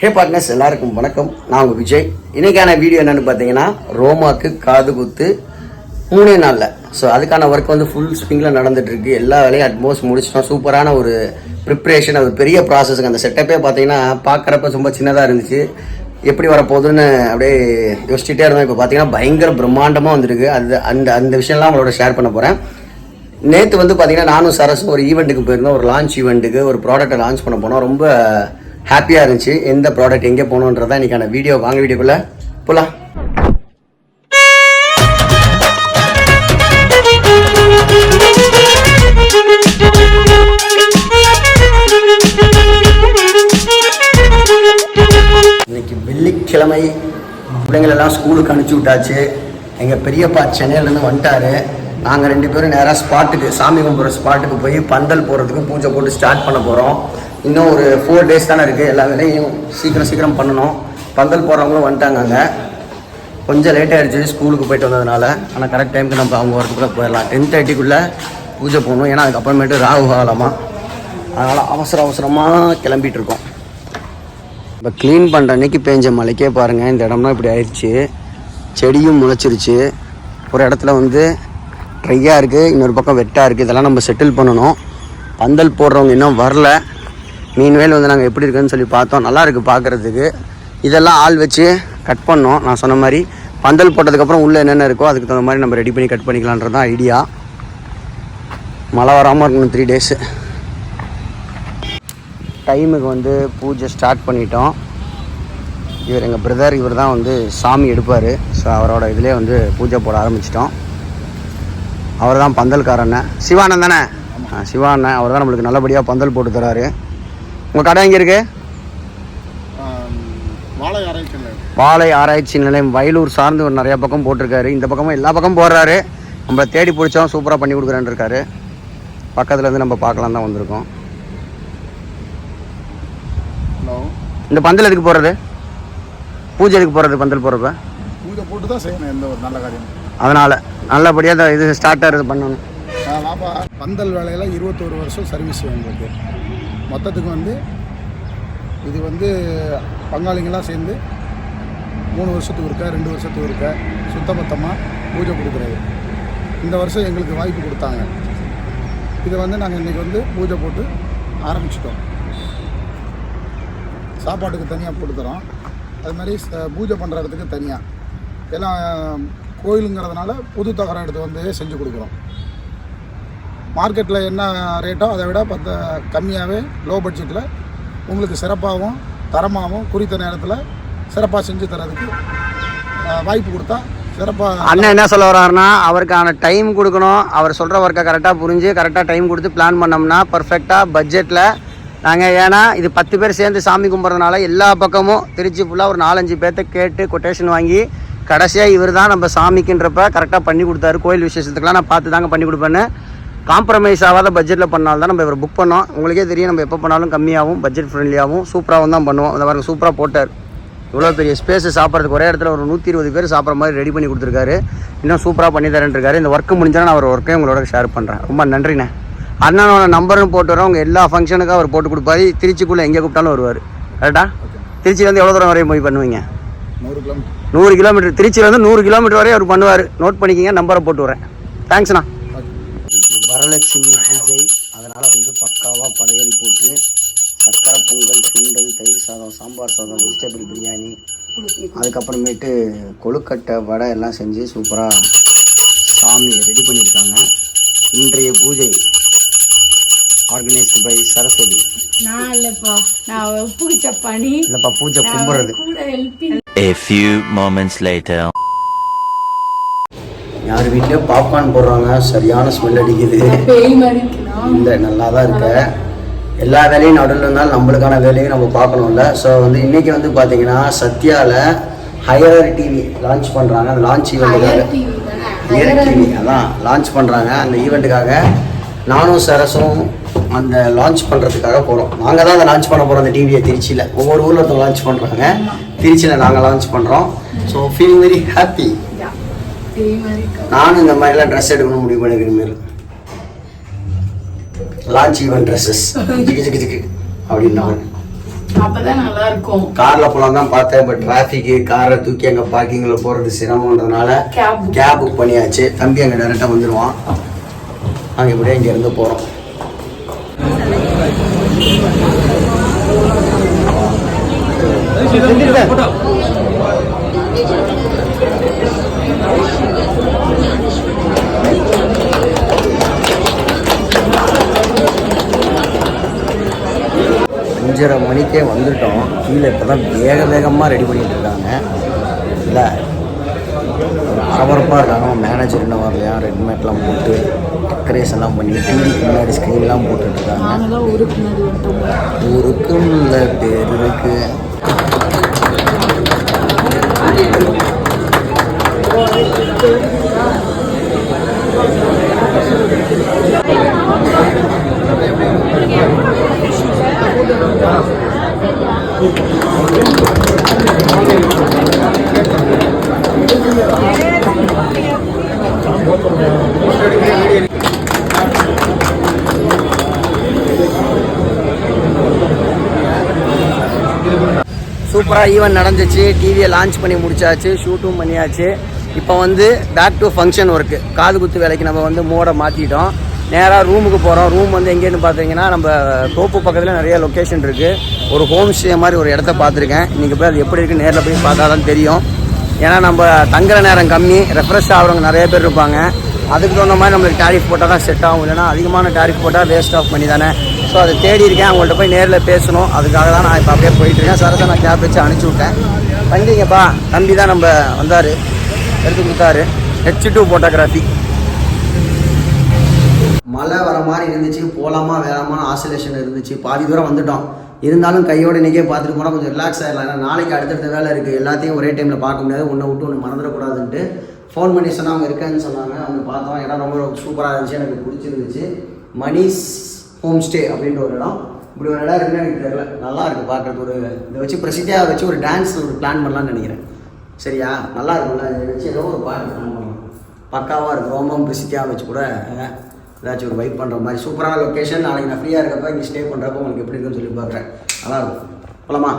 ஹே partners, எல்லாருக்கும் வணக்கம். நான் உங்கள் விஜய். இன்னைக்கான வீடியோ என்னென்னு பார்த்தீங்கன்னா, ரோமாக்கு காது குத்து 3 நாளில். ஸோ அதுக்கான ஒர்க் வந்து ஃபுல் ஸ்விங்கில் நடந்துகிட்ருக்கு. எல்லா வேலையும் அட்மோஸ்ட் முடிச்சிட்டோம். சூப்பரான ஒரு ப்ரிப்ரேஷன், அது பெரிய ப்ராசஸுங்க. அந்த செட்டப்பே பார்த்தீங்கன்னா பார்க்குறப்ப ரொம்ப சின்னதாக இருந்துச்சு. எப்படி வரப்போகுதுன்னு அப்படியே யோசிச்சுட்டே இருந்தோம். இப்போ பார்த்தீங்கன்னா பயங்கர பிரம்மாண்டமாக வந்துருக்கு. அந்த விஷயம்லாம் உங்களோட ஷேர் பண்ண போகிறேன். நேற்று வந்து பார்த்தீங்கன்னா நானும் சரஸும் ஒரு ஈவெண்ட்டுக்கு போயிருந்தோம். ஒரு லான்ச் ஈவெண்ட்டுக்கு ஒரு ப்ராடக்ட்டை லான்ச் பண்ண போனோம். ரொம்ப ஹாப்பியாக இருந்துச்சு. எந்த ப்ராடக்ட் எங்கே போகணுன்றதான் இன்றைக்கான வீடியோ. வாங்க வீடியோக்குள்ளே போகலாம். இன்னைக்கு வெள்ளிக்கிழமை, பிள்ளைங்களெல்லாம் ஸ்கூலுக்கு அனுப்பிச்சி விட்டாச்சு. எங்கள் பெரியப்பா சென்னையிலேருந்து வந்துட்டார். நாங்கள் 2 பேரும் நேராக ஸ்பாட்டுக்கு, சாமி கும்பிட்ற ஸ்பாட்டுக்கு போய் பந்தல் போடுறதுக்கு பூஜை போட்டு ஸ்டார்ட் பண்ண போகிறோம். இன்னும் ஒரு 4 days தானே இருக்குது. எல்லா வேலையும் சீக்கிரம் பண்ணணும். பந்தல் போடுறவங்களும் வந்துட்டாங்க. அங்கே கொஞ்சம் லேட் ஆகிடுச்சு ஸ்கூலுக்கு போயிட்டு வந்ததுனால. ஆனால் கரெக்ட் டைமுக்கு நம்ம அவங்க வரதுக்குள்ளே போயிடலாம். 10:30க்குள்ளே பூஜை போகணும். ஏன்னா அதுக்கப்புறமேட்டு ராகு காலமாக, அதனால் அவசரமாக கிளம்பிட்டு இருக்கோம். இப்போ க்ளீன் பண்ணுற அன்றைக்கி பேஞ்ச மழைக்கே பாருங்கள், இந்த இடம்லாம் இப்படி ஆயிடுச்சு. செடியும் முளைச்சிருச்சு. ஒரு இடத்துல வந்து ட்ரையாக இருக்குது, இன்னொரு பக்கம் வெட்டாக இருக்குது. இதெல்லாம் நம்ம செட்டில் பண்ணணும். பந்தல் போடுறவங்க இன்னும் வரல. மீன்வேல் வந்து நாங்கள் எப்படி இருக்குன்னு சொல்லி பார்த்தோம். நல்லா இருக்குது பார்க்குறதுக்கு. இதெல்லாம் ஆள் வச்சு கட் பண்ணோம். நான் சொன்ன மாதிரி பந்தல் போட்டதுக்கப்புறம் உள்ளே என்னென்ன இருக்கோ அதுக்கு தகுந்த மாதிரி நம்ம ரெடி பண்ணி கட் பண்ணிக்கலான்றது தான் ஐடியா. மழை வராமல் இருக்கணும் 3 days. டைமுக்கு வந்து பூஜை ஸ்டார்ட் பண்ணிட்டோம். இவர் எங்கள் பிரதர், இவர் தான் வந்து சாமி எடுப்பார். ஸோ அவரோட இதிலே வந்து பூஜை போட ஆரம்பிச்சிட்டோம். அவர் தான் பந்தல்காரண்ண, சிவானந்த் தானே? சிவானந்த் அவர் தான் நம்மளுக்கு நல்லபடியாக பந்தல் போட்டு தராரு. உங்கள் கடை எங்கே இருக்குது? வாழை ஆராய்ச்சி நிலையம், வயலூர் சார்ந்து ஒரு நிறையா பக்கம் போட்டிருக்காரு. இந்த பக்கமும் எல்லா பக்கமும் போடுறாரு. நம்மளை தேடி பிடிச்சோம், சூப்பராக பண்ணி கொடுக்குறேன்னு இருக்காரு. பக்கத்தில் இருந்து நம்ம பார்க்கலாம் தான் வந்திருக்கோம். இந்த பந்தல் எதுக்கு போடுறது? பூஜை எதுக்கு போடுறது? பந்தல் போடுறப்ப பூஜை போட்டு தான் செய்யணும் எந்த ஒரு நல்ல காரியம். அதனால் நல்லபடியாக இது ஸ்டார்டர் இது பண்ணணும். பந்தல் வேலையில் 21 வருஷம் சர்வீஸ் எங்களுக்கு. மொத்தத்துக்கு வந்து இது வந்து பங்காளிங்களாம் சேர்ந்து 3 வருஷத்துக்கு இருக்கா, 2 வருஷத்துக்கு இருக்கா சுத்தமொத்தமாக பூஜை கொடுக்குறது. இந்த வருஷம் எங்களுக்கு வாய்ப்பு கொடுத்தாங்க. இதை வந்து நாங்கள் இன்றைக்கி வந்து பூஜை போட்டு ஆரம்பிச்சிட்டோம். சாப்பாட்டுக்கு தனியாக கொடுத்துறோம். அது மாதிரி பூஜை பண்ணுற இடத்துக்கு தனியாக. எல்லாம் கோயிலுங்கிறதுனால புது தகரம் எடுத்து வந்து செஞ்சு கொடுக்குறோம். மார்க்கெட்டில் என்ன ரேட்டோ அதை விட 10 கம்மியாகவே லோ பட்ஜெட்டில் உங்களுக்கு சிறப்பாகவும் தரமாகவும் குறித்த நேரத்தில் சிறப்பாக செஞ்சு தரதுக்கு வாய்ப்பு கொடுத்தா சிறப்பாக. அண்ணன் என்ன சொல்ல வர்றாருன்னா, அவருக்கான டைம் கொடுக்கணும். அவர் சொல்கிற ஒர்க்கை கரெக்டாக புரிஞ்சு கரெக்டாக டைம் கொடுத்து பிளான் பண்ணோம்னா பர்ஃபெக்டாக பட்ஜெட்டில் நாங்கள், ஏன்னா இது 10 பேர் சேர்ந்து சாமி கும்பிட்றதுனால எல்லா பக்கமும் திருச்சி ஃபுல்லாக ஒரு 4-5 பேர்த்த கேட்டு கொட்டேஷன் வாங்கி கடைசியாக இவர் தான் நம்ம சாமிக்குன்றப்ப கரெக்டாக பண்ணி கொடுத்தாரு. கோயில் விசேஷத்துக்கெலாம் நான் பார்த்து தாங்க பண்ணி கொடுப்பேன்னு. காம்ப்ரமைஸ் ஆகாத பட்ஜெட்டில் பண்ணால் தான் நம்ம இவர் புக் பண்ணோம். உங்களுக்கே தெரியும், நம்ம எப்போ பண்ணாலும் கம்மியாகவும் பட்ஜெட் ஃப்ரெண்ட்லியாகவும் சூப்பராகவும் தான் பண்ணுவோம். அந்த பாருங்க சூப்பராக போட்டார். இவ்வளோ பெரிய ஸ்பேஸு சாப்பிட்றதுக்கு ஒரே இடத்துல ஒரு 120 பேர் சாப்பிட்ற மாதிரி ரெடி பண்ணி கொடுத்துருக்காரு. இன்னும் சூப்பராக பண்ணி தரேன்ருக்காரு. இந்த ஒர்க்கு முடிஞ்சாலும் நான் அவர் ஒர்க்கையும் உங்களோட ஷேர் பண்ணுறேன். ரொம்ப நன்றிண்ணே. அண்ணனோட நம்பரும் போட்டு வரோம். உங்கள் எல்லா ஃபங்க்ஷனுக்கும் அவர் போட்டு கொடுப்பாரு. திருச்சிக்குள்ளே எங்கே கூப்பிட்டாலும் வருவார். கரெக்டாக? திருச்சியிலேருந்து எவ்வளோ தூரம் வரையும் போய் பண்ணுவீங்க? 100 கிலோமீட்டர். திருச்சியிலேருந்து 100 கிலோமீட்டர் வரையும் அவர் பண்ணுவார். நோட் பண்ணிக்கிங்க, நம்பரை போட்டு வரேன். தேங்க்ஸ்ண்ணா. வரலட்சுமி பூஜை, அதனால் வந்து பக்காவாக படையல் போட்டு சக்கரை பொங்கல், சுண்டல், தயிர் சாதம், சாம்பார் சாதம், வெஜிடபிள் பிரியாணி, அதுக்கப்புறமேட்டு கொழுக்கட்டை, வடை எல்லாம் செஞ்சு சூப்பராக சாமியை ரெடி பண்ணியிருக்காங்க. இன்றைய பூஜை ஆர்கனைஸ்டு பை சரஸ்வதி. இல்லைப்பா, பூஜை கும்பிட்றது. A few moments later. யார் வீட்டில் பாப்கார்ன் போடுறாங்க, சரியான ஸ்மெல் அடிக்குது. இல்லை, நல்லா தான் இருக்க. எல்லா வேலையும் நடுவில் இருந்தாலும் நம்மளுக்கான வேலையும் நம்ம பார்க்கணும்ல. ஸோ வந்து இன்றைக்கி வந்து பார்த்தீங்கன்னா சத்யாவில் ஹையர் டிவி லான்ச் பண்ணுறாங்க. அந்த லான்ச் ஈவெண்ட்டுக்காக, ஹையர் டிவி அதான் லான்ச் பண்ணுறாங்க. அந்த ஈவெண்ட்டுக்காக நானும் சரஸும் அந்த லான்ச் பண்ணுறதுக்காக போகிறோம். நாங்கள் தான் அதை லான்ச் பண்ண போகிறோம். அந்த டிவியை திருச்சியில் ஒவ்வொரு ஊரில் ஒருத்தர் லான்ச் பண்ணுறாங்க. திருச்சியில் நாங்கள் லான்ச் பண்ணுறோம். So feel very happy. நானும் இந்த மாதிரிலாம் ட்ரெஸ் எடுக்கணும் முடிவு பண்ணிக்கிறேன். மேலும் லான்ச் ஈவென்ட் ட்ரெஸ்ஸஸ் ஜிக்கு அப்படின்னாங்க. அப்பதான் நல்லா இருக்கும். கார்ல போலாம் தான் பார்த்தேன், பட் டிராஃபிக், காரை தூக்கி அங்கே பார்க்கிங்கில் போகிறது சிரமன்றதுனால கேப் புக் பண்ணியாச்சு. தம்பி அங்கே டேரெக்டாக வந்துடுவான். நாங்கள் இப்படியே இங்கேருந்து போகிறோம். அஞ்சரை மணிக்கே வந்துட்டோம். கீழே இப்போ தான் வேகமாக ரெடி பண்ணிட்டு இருக்காங்க. இல்லை பரபரப்பாக இருக்காங்க. மேனேஜர் இன்னும் வரலையா, ரெட்மேட்லாம் போட்டு டெக்கரேஷன்லாம் பண்ணி டிவிக்கு முன்னாடி ஸ்க்ரீன்லாம் போட்டுட்ருக்காங்க. ஊருக்கும் உள்ள பேர் இருக்கு. சூப்பராக ஈவெண்ட் நடந்துச்சு. டிவியை லான்ச் பண்ணி முடிச்சாச்சு, ஷூட்டும் பண்ணியாச்சு. இப்போ வந்து பேக் டு ஃபங்க்ஷன் ஒர்க்கு. காது குத்து வேலைக்கு நம்ம வந்து மோடை மாற்றிட்டோம். நேராக ரூமுக்கு போகிறோம். ரூம் வந்து எங்கேன்னு பார்த்தீங்கன்னா நம்ம தோப்பு பக்கத்தில் நிறைய லொக்கேஷன் இருக்குது. ஒரு ஹோம் ஸ்டே மாதிரி ஒரு இடத்த பார்த்துருக்கேன். இன்றைக்கி போய் அது எப்படி இருக்குது நேரில் போய் பார்த்தா தான் தெரியும். ஏன்னா நம்ம தங்குற நேரம் கம்மி, ரெஃப்ரெஷ் ஆகிறவங்க நிறைய பேர் இருப்பாங்க. அதுக்கு தகுந்த மாதிரி நம்மளுக்கு டேரிஃப் போட்டால் தான் செட் ஆகும். இல்லைனா அதிகமான டேரிஃப் போட்டால் வேஸ்ட் ஆஃப் பண்ணி தானே. ஸோ அதை தேடி இருக்கேன். அவங்கள்ட்ட போய் நேரில் பேசணும். அதுக்காக தான் நான் இப்போ அப்படியே போயிட்டுருக்கேன். சரத்தை நான் கேப் வச்சு அனுப்பிச்சி விட்டேன். தம்பிங்கப்பா, தம்பி தான் நம்ம வந்தார், எடுத்து கொடுத்தாரு. H2 photography. மழை வர மாதிரி இருந்துச்சு. போகலாமா வேணாமான ஆசோலேஷன் இருந்துச்சு. பாதி தூரம் வந்துட்டோம். இருந்தாலும் கையோடு இன்றைக்கே பார்த்துட்டு போனால் கொஞ்சம் ரிலாக்ஸ் ஆகிடலாம். ஏன்னா நாளைக்கு அடுத்தடுத்த வேலை இருக்குது. எல்லாத்தையும் ஒரே டைமில் பார்க்க முடியாது. ஒன்றை விட்டு ஒன்று மறந்துடக்கூடாதுன்ட்டு ஃபோன் பண்ணி சொன்னால் அவங்க இருக்கேன்னு சொன்னாங்க. அவங்க பார்த்தோம். இடம் ரொம்ப சூப்பராக இருந்துச்சு, எனக்கு பிடிச்சிருந்துச்சு. மணிஸ் ஹோம் ஸ்டே அப்படின்ற ஒரு இடம். இப்படி ஒரு இடம் இருக்குன்னு எனக்கு தெரியல. நல்லா இருக்குது பார்க்குறது. ஒரு இதை வச்சு பிரசித்தியாக வச்சு ஒரு டான்ஸ் ஒரு பிளான் பண்ணலான்னு நினைக்கிறேன். சரியா? நல்லா இருக்கும்ல, இதை வச்சு ஏதோ ஒரு பாட்டு பிளான் பண்ணலாம். பக்காவாக இருக்கும். ரோமம் பிரசித்தியாக வச்சு கூட ஏதாச்சும் ஒரு வைப் பண்ணுற மாதிரி சூப்பரான லொக்கேஷன். நாளைக்கு நான் ஃப்ரீயாக இருக்கப்போ இங்கே ஸ்டே பண்ணுறப்போ உங்களுக்கு எப்படி இருக்குன்னு சொல்லி பார்க்குறேன். நல்லாயிருக்கும். போலாமா?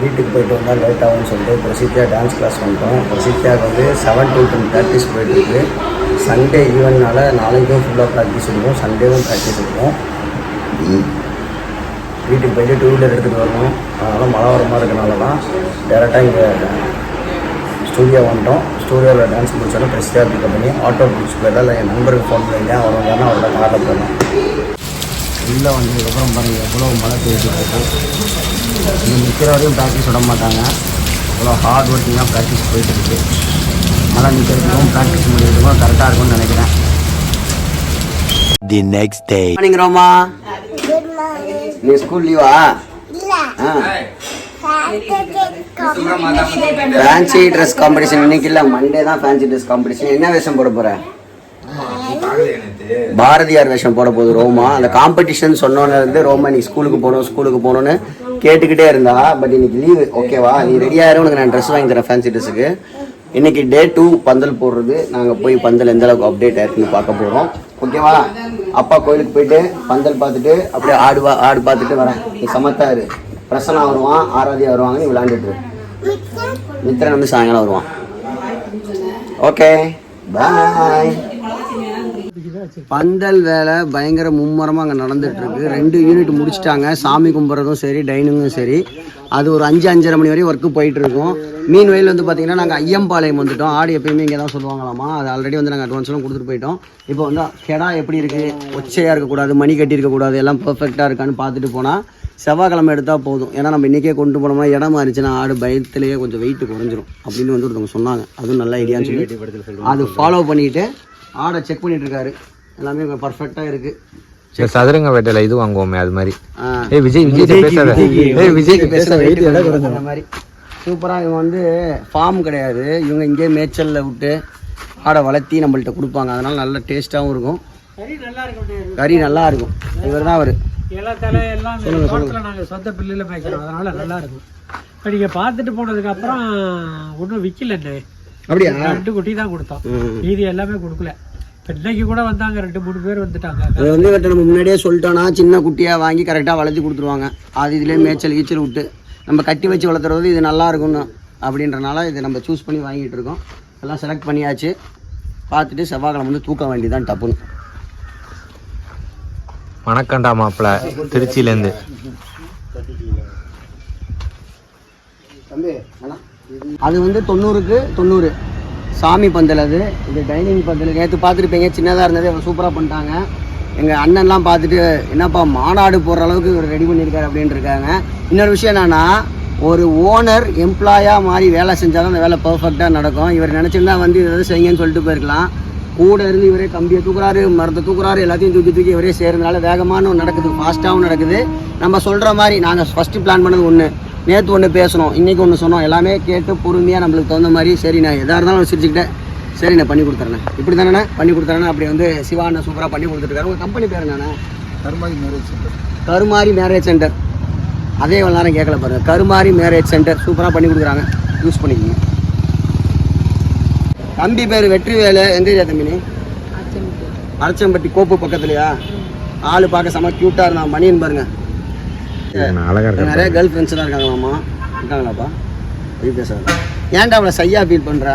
வீட்டுக்கு போயிட்டு வந்தால் லேட் ஆகும்னு சொல்லிட்டு பிரசித்தியாக டான்ஸ் கிளாஸ் பண்ணிட்டோம். பிரசித்தியாக வந்து 7 to 10 ப்ராக்டிஸ் போயிட்டுருக்கு. சண்டே ஈவெண்ட்னால நாளைக்கும் ஃபுல்லாக ப்ராக்டிஸ் இருக்கும். சண்டேவும் ப்ராக்டிஸ் இருக்கும். வீட்டுக்கு போயிட்டு 2 வீலர் எடுத்துகிட்டு வரணும். அதனால் மழை வர மாதிரி இருக்கனால தான் டேரெக்டாக இங்கே ஸ்டூடியோ வந்துட்டோம். ஸ்டூடியோவில் டான்ஸ் முடிச்சாலும் பிரசித்தியாக பிக்கப் பண்ணி ஆட்டோ பிடிச்சி போயிடலாம். இல்லை என் நண்பருக்கு ஃபோன் பண்ணிட்டேன். அவர் வந்தாலும் அவரோட காரில் போயிடலாம். உள்ளே வந்ததுக்கப்புறம் பாருங்கள் எவ்வளோ மழை பெய்ஞ்சிட்டு. இங்கே நிற்கிற வரையும் ப்ராக்டிஸ் விட மாட்டாங்க. அவ்வளோ ஹார்ட் ஒர்க்கிங்காக ப்ராக்டிஸ் போயிட்டுருக்கு. மழை நிற்கிறதுக்கும் ப்ராக்டிஸ் முடிக்கிறதுக்கும் கரெக்டாக இருக்கும்னு நினைக்கிறேன். The next day. மார்னிங் ரோமா. நீ ஸ்கூல் லீவா? ஃபேன்சி ட்ரெஸ் காம்படிஷன் இன்னைக்கு இல்லை, மண்டே தான் ஃபேன்சி ட்ரெஸ் காம்படிஷன். என்ன வேஷம் போட போகிற? பாரதியார் வேஷம் போட போகுது ரோமா. அந்த காம்படிஷன் சொன்னோன்னு ரோமா நீ ஸ்கூலுக்கு போகணும்னு கேட்டுக்கிட்டே இருந்தா. பட் இன்னைக்கு லீவு, ஓகேவா? நீ ரெடியாக உனக்கு நான் ட்ரெஸ் வாங்கி தரேன் ஃபேன்சி ட்ரெஸ்ஸுக்கு. இன்னைக்கு டே 2 பந்தல் போடுறது. நாங்கள் போய் பந்தல் எந்த அளவுக்கு அப்டேட் ஆயிருக்குன்னு பார்க்க போகிறோம், ஓகேவா? அப்பா கோயிலுக்கு போயிட்டு பந்தல் பார்த்துட்டு அப்படியே ஆடு பார்த்துட்டு வரேன். நீ சமத்தாரு. பிரசன்னா வருவான், ஆராதியா வருவாங்க, நீ விளையாண்டுட்டு. மித்திரன் வந்து சாயங்காலம் வருவான். ஓகே, பாய். பந்தல் வேலை பயங்கர மும்முரமாக அங்கே நடந்துட்டு இருக்கு. 2 யூனிட் முடிச்சிட்டாங்க. சாமி கும்பிட்றதும் சரி, டைனிங்கும் சரி. அது ஒரு 5-5:30 மணி வரையும் ஒர்க்கு போயிட்டு இருக்கும். மீன் வயல் வந்து பார்த்தீங்கன்னா நாங்கள் ஐயம்பாளையம் வந்துட்டோம். ஆடு எப்பயுமே இங்கே தான் சொல்லுவாங்களாமா. அது ஆல்ரெடி வந்து நாங்கள் அட்வான்ஸ்லாம் கொடுத்துட்டு போயிட்டோம். இப்போ வந்து கெடா எப்படி இருக்குது, ஒச்சையாக இருக்கக்கூடாது, மணி கட்டி இருக்கக்கூடாது, எல்லாம் பர்ஃபெக்டாக இருக்கான்னு பார்த்துட்டு போனால் செவ்வாய்க்கிழமை எடுத்தால் போதும். ஏன்னா நம்ம இன்றைக்கே கொண்டு போனோம்னா இடம் மாறிச்சுன்னா ஆடு பயத்துலேயே கொஞ்சம் வெயிட் குறைஞ்சிரும் அப்படின்னு வந்து ஒருத்தவங்க சொன்னாங்க. அதுவும் நல்ல ஐடியான்னு சொல்லி அது ஃபாலோ பண்ணிவிட்டு ஆடை செக் பண்ணிட்டு இருக்காரு. எல்லாமே பர்ஃபெக்டாக இருக்குது. சதுரங்க வேட்டையில இது வாங்குவோமே அது மாதிரி. அந்த மாதிரி சூப்பராக. இவங்க வந்து ஃபார்ம் கிடையாது, இவங்க இங்கே மேய்ச்சலில் விட்டு ஆடை வளர்த்தி நம்மள்கிட்ட கொடுப்பாங்க. அதனால நல்ல டேஸ்ட்டாகவும் இருக்கும். கறி நல்லா இருக்கும். இவர் தான் அவர். நாங்கள் சொந்த பிள்ளையில மேய்க்கிறோம், அதனால நல்லா இருக்கும். இப்போ நீங்கள் பார்த்துட்டு போனதுக்கு அப்புறம் ஒன்றும் விற்கலண்ணே. அப்படியா? 2 குட்டி தான் கொடுத்தோம், மீதி எல்லாமே கொடுக்கல. இன்னைக்கு கூட வந்தாங்க 2-3 பேர் வந்துட்டாங்க. அது வந்து இவர்கிட்ட நம்ம முன்னாடியே சொல்லிட்டோன்னா சின்ன குட்டியாக வாங்கி கரெக்டாக வளர்த்து கொடுத்துருவாங்க. அது இதுலேயே மேய்ச்சல் கீச்சல் விட்டு நம்ம கட்டி வச்சு வளர்த்துறது இது நல்லா இருக்கும்னு அப்படின்றனால இதை நம்ம சூஸ் பண்ணி வாங்கிட்டு இருக்கோம். எல்லாம் செலக்ட் பண்ணியாச்சு. பார்த்துட்டு செவ்வாய்க்கிழமை வந்து தூக்க வேண்டியதான் டப்புன்னு. வணக்கம்டா மாப்பிள்ள திருச்சியிலேருந்து. அது வந்து 90க்கு 90 சாமி பந்தல். அது இது டைனிங் பந்தல். நேற்று பார்த்துருப்பீங்க, சின்னதாக இருந்தது, அவங்க சூப்பராக பண்ணிட்டாங்க. எங்கள் அண்ணன்லாம் பார்த்துட்டு என்னப்பா மாநாடு போடுற அளவுக்கு இவர் ரெடி பண்ணியிருக்காரு அப்படின்ட்டு இருக்காங்க. இன்னொரு விஷயம் என்னென்னா, ஒரு ஓனர் எம்ப்ளாயாக மாறி வேலை செஞ்சால் தான் அந்த வேலை பர்ஃபெக்டாக நடக்கும். இவர் நினச்சிருந்தா வந்து ஏதாவது செய்யுங்கன்னு சொல்லிட்டு போயிருக்கலாம். கூட இருந்து இவரே கம்பியை தூக்குறாரு, மரத்தை தூக்குறாரு, எல்லாத்தையும் தூக்கி இவரே செய்கிறதுனால வேகமான நடக்குது, ஃபாஸ்ட்டாகவும் நடக்குது. நம்ம சொல்கிற மாதிரி நாங்கள் ஃபஸ்ட்டு பிளான் பண்ணது ஒன்று, நேற்று ஒன்று பேசணும், இன்றைக்கி ஒன்று சொன்னோம். எல்லாமே கேட்டு பொறுமையாக நம்மளுக்கு தகுந்த மாதிரி சரி நான் எதாக இருந்தாலும் சிரிச்சுக்கிட்டேன், சரி நான் பண்ணி கொடுத்துறேன், இப்படி தானே பண்ணி கொடுத்துறேன். அப்படி வந்து சிவா அண்ணன் சூப்பராக பண்ணி கொடுத்துருக்காரு. உங்கள் கம்பெனி பேர் என்னண்ணே? Karumari marriage centre. Karumari marriage centre. அதே எவ்வளோ நேரம் கேட்கல பாருங்கள். கருமாரி மேரேஜ் சென்டர் சூப்பராக பண்ணி கொடுக்குறாங்க, யூஸ் பண்ணிக்கோங்க. தம்பி பேர் வெற்றிவேலு. எந்த ஏரியா தம்பினி? அரச்சம்பட்டி கோப்பு பக்கத்துலையா? ஆள் பார்க்க செம்ம க்யூட்டாக இருந்தான். மணியன் பாருங்க, அழகா இருக்கு. நிறைய கேர்ள் ஃப்ரெண்ட்ஸ் தான் இருக்காங்களாம்மா. இருக்காங்களாப்பா? இது பேசாத. ஏன்டா அவளை சையா ஃபீல் பண்ணுற?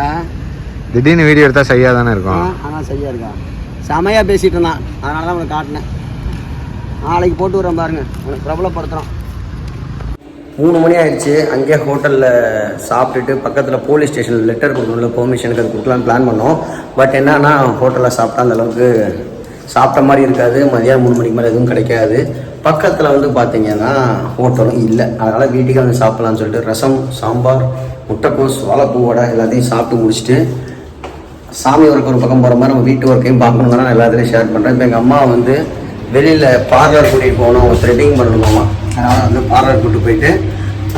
திடீர்னு வீடியோ எடுத்தால் சரியாக தானே இருக்கும். ஆனால் சரியாக இருக்கா? செமையாக பேசிகிட்டு இருந்தான், அதனால தான் அவனை காட்டினேன். நாளைக்கு போட்டு விட்றேன் பாருங்க, உனக்கு பிரபலப்படுத்துகிறோம். 3 மணி ஆயிடுச்சு. அங்கேயே ஹோட்டலில் சாப்பிட்டுட்டு பக்கத்தில் போலீஸ் ஸ்டேஷனில் லெட்டர் கொடுக்கணும்ல, பெர்மிஷனுக்கு அது கொடுக்கலான்னு பிளான் பண்ணோம். பட் என்னன்னா ஹோட்டலில் சாப்பிட்டா அந்தளவுக்கு சாப்பிட்ட மாதிரி இருக்காது. மதியானம் 3 மணிக்கு மேலே எதுவும் கிடைக்காது. பக்கத்தில் வந்து பார்த்திங்கன்னா ஹோட்டலும் இல்லை. அதனால் வீட்டுக்கு வந்து சாப்பிட்லான்னு சொல்லிட்டு ரசம், சாம்பார், முட்டைக்கோஸ், வாழைப்பூ வடை எல்லாத்தையும் சாப்பிட்டு முடிச்சுட்டு சாமி ஒர்க் ஒரு பக்கம் போகிற மாதிரி நம்ம வீட்டு ஒர்க்கையும் பார்க்கணும் தானே எல்லாத்துலேயும் ஷேர் பண்ணுறேன். இப்போ எங்கள் அம்மா வந்து வெளியில் பார்லர் கூட்டிகிட்டு போகணும், ஒரு த்ரெட்டிங் பண்ணணுமாம்மா. அதனால் வந்து பார்லர் கூப்பிட்டு போயிட்டு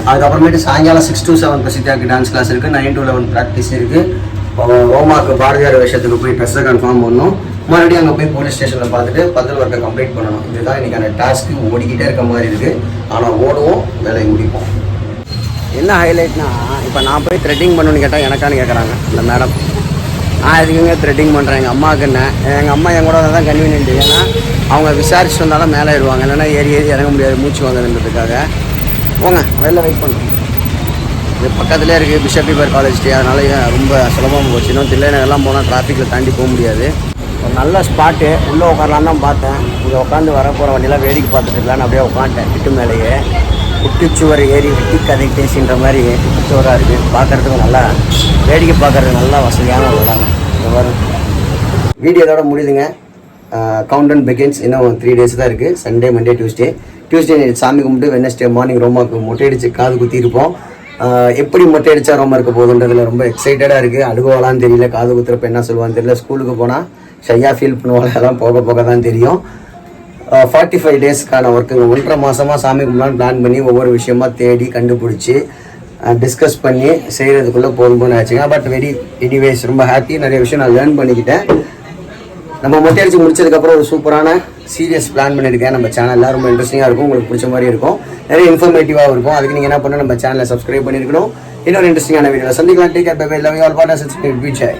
அதுக்கப்புறமேட்டு சாயங்காலம் 6 to 7 பிரசித்தியாவுக்கு டான்ஸ் கிளாஸ் இருக்குது, 9 to 11 ப்ராக்டிஸ் இருக்குது. ஹோமாவுக்கு பாரதியார் விஷயத்துக்கு போய் ட்ரெஸ்ஸை கன்ஃபார்ம் பண்ணணும். மறுபடியும் அங்கே போய் போலீஸ் ஸ்டேஷனில் பார்த்துட்டு பந்தல் ஒர்க்கை கம்ப்ளீட் பண்ணணும். இதுதான் இன்றைக்கான டாஸ்க்கு. ஓடிக்கிட்டே இருக்க மாதிரி இருக்குது, ஆனால் ஓடுவோம், வேலையை முடிப்போம். என்ன ஹைலைட்னா, இப்போ நான் போய் த்ரெட்டிங் பண்ணணுன்னு கேட்டால் எனக்கானு கேட்குறாங்க இந்த மேடம். நான் எதுக்குங்க த்ரெட்டிங் பண்ணுறேன், எங்கள் அம்மாவுக்கு என்ன, எங்கள் அம்மா என் கூட தான் கன்வீனியன்ட். ஏன்னா அவங்க விசாரிச்சுட்டு வந்தாலும் மேலே ஏறுவாங்க, இல்லைன்னா ஏறி இறங்க முடியாது, மூச்சு வாங்குறதுன்றதுக்காக. போங்க, வெளில வெயிட் பண்ணுறோம். இது பக்கத்துலேயே இருக்குது, பிஷப் பீப்பர் காலேஜ். அதனால ரொம்ப சுலபமாக போச்சு. இன்னும் தில்லைநகர்லாம் போனால் டிராஃபிக்கில் தாண்டி போக முடியாது. ஒரு நல்ல ஸ்பாட்டு, உள்ளே உட்காரலான்னு தான் பார்த்தேன். இங்கே உட்காந்து வர போகிற வண்டியெல்லாம் வேடிக்கை பார்த்துட்டு இருக்கலான்னு அப்படியே உட்காந்துட்டேன். வீட்டு மேலேயே குட்டிச்சுவர் ஏறி வெட்டி கதை பேசின்ற மாதிரி குட்டிச்சுவராக இருக்குது. பார்க்குறதுக்கு நல்லா வேடிக்கை பார்க்குறதுக்கு நல்லா வசதியான விளாங்க. இந்த வரும் வீடியோ இதோட முடியுதுங்க. கவுண்டன் பிகின்ஸ். இன்னும் 3 days தான் இருக்குது. சண்டே, மண்டே, டியூஸ்டே சாமி கும்பிட்டு வெட்னஸ்டே மார்னிங் ரோமாவுக்கு மொட்டை அடித்து காது குத்திருப்போம். எப்படி மொட்டை அடித்தா ரோமா இருக்க போகுதுன்றதுல ரொம்ப எக்ஸைட்டடாக இருக்குது. அழுகுவாளான்னு தெரியல, காது குத்துறப்ப என்ன சொல்லுவான்னு தெரியல. ஸ்கூலுக்கு போனால் ஷையாக ஃபீல் பண்ணுவாள், அதெல்லாம் போக தான் தெரியும். 45 daysக்கான ஒர்க்குங்க. 1.5 மாதமாக சாமி கும்பிடலான்னு பிளான் பண்ணி ஒவ்வொரு விஷயமா தேடி கண்டுபிடிச்சி டிஸ்கஸ் பண்ணி செய்கிறதுக்குள்ளே போதும் ஆச்சுங்க. பட் எனிவேஸ் ரொம்ப ஹாப்பி. நிறைய விஷயம் நான் லேர்ன் பண்ணிக்கிட்டேன். நம்ம மொட்டை அடிச்சு முடிச்சதுக்கப்புறம் ஒரு சூப்பரான சீரியஸ் பிளான் பண்ணியிருக்கேன். நம்ம சேனலில் ரொம்ப இன்ட்ரெஸ்டிங்காக இருக்கும், உங்களுக்கு பிடிச்ச மாதிரி இருக்கும், நிறைய இன்ஃபர்மேட்டிவாக இருக்கும். அதுக்கு நீங்கள் என்ன பண்ணணும், நம்ம சேனலை சப்ஸ்கிரைப் பண்ணியிருக்கணும். இன்னொரு இன்ட்ரெஸ்டிங்கான வீடியோவில் சந்திக்கலாம். Take care, bye bye, love you all, partners, it's me Vijay.